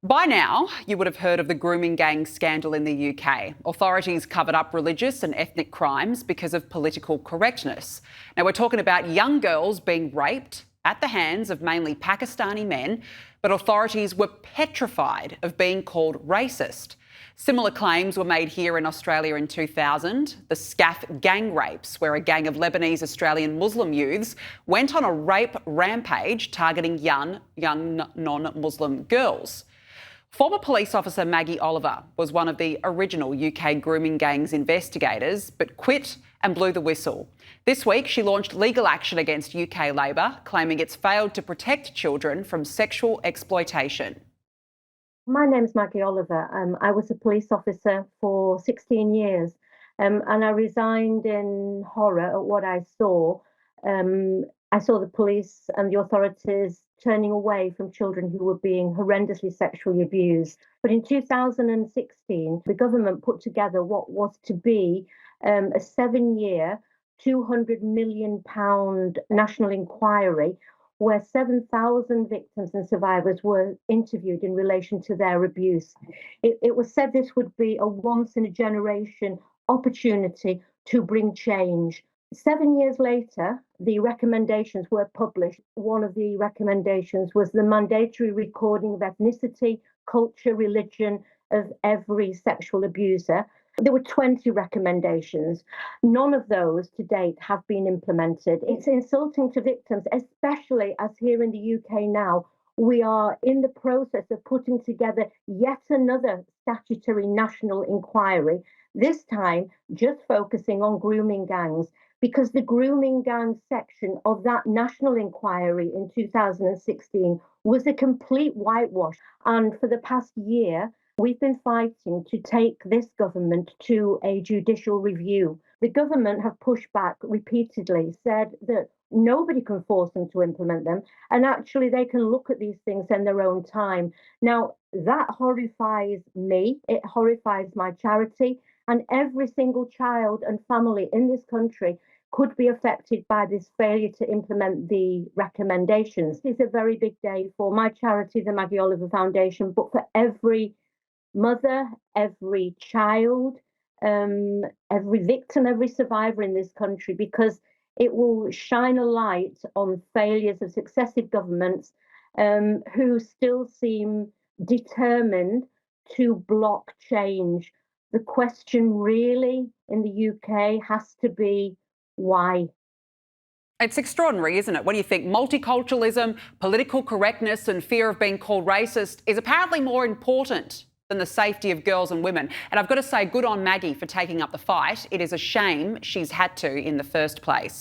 By now, you would have heard of the grooming gang scandal in the UK. Authorities covered up religious and ethnic crimes because of political correctness. Now, we're talking about young girls being raped at the hands of mainly Pakistani men, but authorities were petrified of being called racist. Similar claims were made here in Australia in 2000, the SCAF gang rapes, where a gang of Lebanese Australian Muslim youths went on a rape rampage targeting young non-Muslim girls. Former police officer Maggie Oliver was one of the original UK grooming gang's investigators, but quit and blew the whistle. This week, she launched legal action against UK Labor, claiming it's failed to protect children from sexual exploitation. My name's Maggie Oliver. I was a police officer for 16 years and I resigned in horror at what I saw. I saw the police and the authorities turning away from children who were being horrendously sexually abused. But in 2016, the government put together what was to be a 7-year, £200 million national inquiry where 7,000 victims and survivors were interviewed in relation to their abuse. It was said this would be a once-in-a-generation opportunity to bring change. 7 years later, the recommendations were published. One of the recommendations was the mandatory recording of ethnicity, culture, religion of every sexual abuser. There were 20 recommendations. None of those to date have been implemented. It's insulting to victims, especially as here in the UK now, we are in the process of putting together yet another statutory national inquiry, this time just focusing on grooming gangs, because the grooming gang section of that national inquiry in 2016 was a complete whitewash. And for the past year, we've been fighting to take this government to a judicial review. The government have pushed back repeatedly, said that nobody can force them to implement them, and actually they can look at these things in their own time. Now, that horrifies me, it horrifies my charity, and every single child and family in this country could be affected by this failure to implement the recommendations. It's a very big day for my charity, the Maggie Oliver Foundation, but for every mother, every child, every victim, every survivor in this country, because it will shine a light on failures of successive governments who still seem determined to block change. The question really in the UK has to be why? It's extraordinary, isn't it? When you think multiculturalism, political correctness and fear of being called racist is apparently more important than the safety of girls and women. And I've got to say, good on Maggie for taking up the fight. It is a shame she's had to in the first place.